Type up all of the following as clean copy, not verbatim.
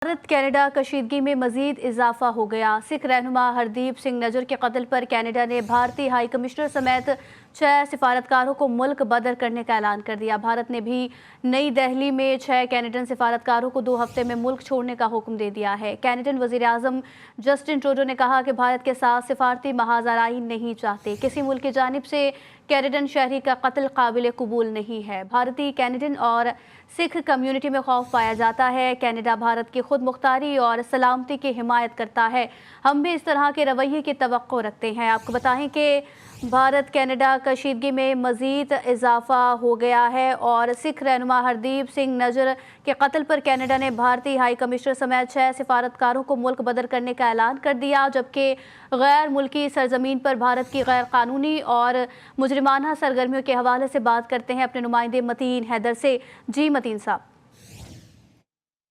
Bharat Canada कशीदगी में मजीद इजाफा हो गया। सिख रहनुमा हरदीप सिंह नजर के कत्ल पर कनाडा ने भारतीय हाई कमिश्नर समेत 6 सिफारतकारों को मुल्क बदर करने का ऐलान कर दिया। भारत ने भी नई दिल्ली में 6 कैनेडियन सिफारतकारों को 2 हफ्ते में मुल्क छोड़ने का हुक्म दे दिया है। कैनेडियन वजीर आजम जस्टिन ट्रूडो ने कहा कि भारत के साथ सिफारती महाजराई नहीं चाहते। किसी मुल्क की जानिब से कैनेडियन शहरी का कत्ल काबिल कबूल नहीं है। भारतीय कैनेडियन और सिख कम्युनिटी में खौफ पाया जाता है। कनाडा भारत की खुद मुख्तारी और सलामती की हिमायत करता है। हम भी इस तरह के रवैये की तवक्को रखते हैं। आपको बताएं कि भारत कनाडा कशीदगी में मज़ीद इजाफा हो गया है और सिख रहनुमा हरदीप सिंह नजर के कत्ल पर कनाडा ने भारतीय हाई कमिश्नर समेत 6 सिफारतकारों को मुल्क बदर करने का ऐलान कर दिया, जबकि गैर मुल्की सरजमीन पर भारत की गैर कानूनी और मुजरिमाना सरगर्मियों के हवाले से बात करते हैं अपने नुमाइंदे मतीन हैदर से। जी मतीन साहब।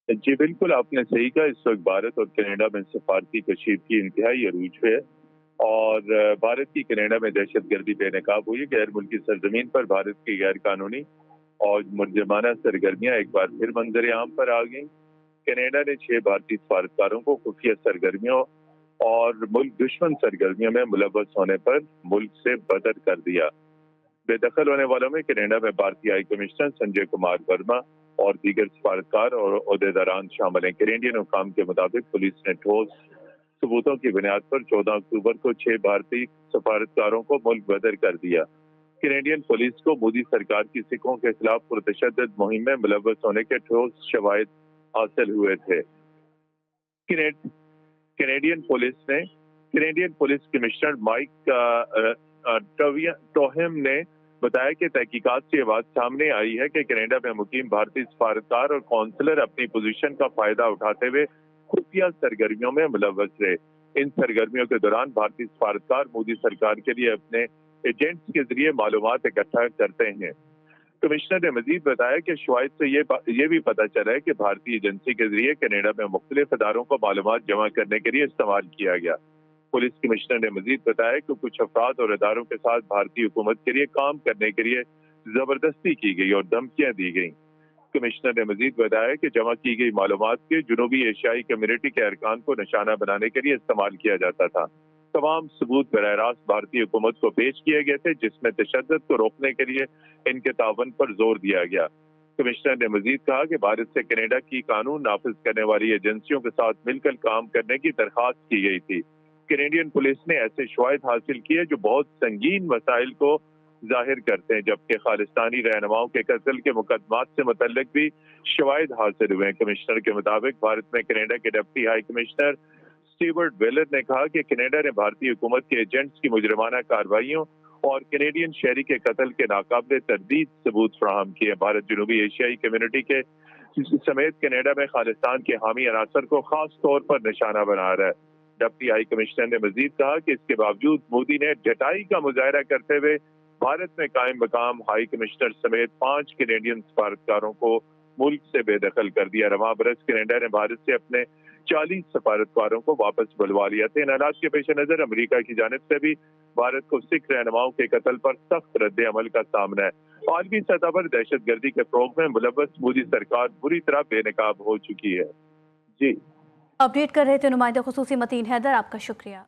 जी बिल्कुल, आपने सही कहा। इस वक्त भारत और कनाडा में सफारती कशीदगी इंतहाई अरूज पे है और भारत की कनाडा में दहशतगर्दी बेनकाब हुई है। गैर मुल्की सरजमीन पर भारत की गैर कानूनी और मुजरिमाना सरगर्मियां एक बार फिर मंजर आम पर आ गई। कनाडा ने 6 भारतीय सफारतकारों को खुफिया सरगर्मियों और मुल्क दुश्मन सरगर्मियों में मुलव्वस होने पर मुल्क से बदर कर दिया। बेदखल होने वालों में कनाडा में भारतीय हाई कमिश्नर संजय कुमार वर्मा और दीगर सफारतकार और ओहदेदारान शामिल हैं। कैनेडियन हुकाम के मुताबिक पुलिस ने ठोस सबूतों की बुनियाद पर 14 अक्टूबर को 6 भारतीय सफारतकारों को मुल्क बदर कर दिया। कैनेडियन पुलिस को मोदी सरकार की सिखों के खिलाफ पुरतशद्दुद मुहिम में मुलव्वस होने के ठोस शवाहिद हासिल हुए थे। कैनेडियन पुलिस कमिश्नर माइक टोहेम ने बताया कि तहकीकात से बात सामने आई है कि कनाडा में मुकीम भारतीय सफारतकार और कौंसलर अपनी पोजीशन का फायदा उठाते हुए खुफिया सरगर्मियों में मुलव्वस रहे। इन सरगर्मियों के दौरान भारतीय सफारतकार मोदी सरकार के लिए अपने एजेंट्स के जरिए मालूमात इकट्ठा करते हैं। कमिश्नर ने मजीद बताया कि शवाहिद से ये भी पता चला है कि भारतीय एजेंसी के जरिए कनाडा में मुख्तलिफ इदारों को मालूमात जमा करने के लिए इस्तेमाल किया गया। पुलिस कमिश्नर ने मजीद बताया कि कुछ अफराद और इदारों के साथ भारतीय हुकूमत के लिए काम करने के लिए जबरदस्ती की गई और धमकियां दी गई। कमिश्नर ने मजीद बताया कि जमा की गई मालूमात के जनूबी एशियाई कम्युनिटी के अरकान को निशाना बनाने के लिए इस्तेमाल किया जाता था। तमाम सबूत बराह रास्त भारतीय हुकूमत को पेश किए गए थे, जिसमें तशद्दुद को रोकने के लिए इनके तावन पर जोर दिया गया। कमिश्नर ने मजीद कहा कि भारत से कनाडा की कानून नाफिज करने वाली एजेंसियों के साथ मिलकर काम करने की दरख्वास्त की गई थी। कैनेडियन पुलिस ने ऐसे शवाहिद हासिल किए जो बहुत संगीन मसाइल को जाहिर करते हैं, जबकि खालिस्तानी रहनुमाओं के कत्ल के मुकदमात से मुतल्लिक भी शवाहिद हासिल हुए हैं। कमिश्नर के मुताबिक भारत में कनाडा के deputy high commissioner Stewart Weller ने कहा कि कनाडा ने भारतीय हुकूमत के एजेंट्स की मुजरिमाना कार्रवाइयों और कैनेडियन शहरी के कत्ल के नाकाबिले तरदीद सबूत फराहम किए। भारत जनूबी एशियाई कम्युनिटी के समेत कनाडा में खालिस्तान के हामी अनासर को खास तौर पर निशाना बना रहा है। डिप्टी हाई कमिश्नर ने मजीद कहा कि इसके बावजूद मोदी ने डटाई का मुजाहरा करते हुए भारत में कायम मकाम हाई कमिश्नर समेत 5 कैनेडियन सफारतकारों को मुल्क से बेदखल कर दिया। रवां बरस कनाडा ने भारत से अपने 40 सफारतकारों को वापस बुलवा लिया था। इन हालात के पेश नजर अमरीका की जानिब से भी भारत को सिख रहनुमाओं के कत्ल पर सख्त रद्द अमल का सामना है। आलमी सतह पर दहशत गर्दी के फरोग में मुलव्वस मोदी सरकार बुरी तरह बेनकाब हो चुकी है। जी अपडेट कर रहे थे नुमाइंदे खुसूसी मतीन हैदर, आपका शुक्रिया।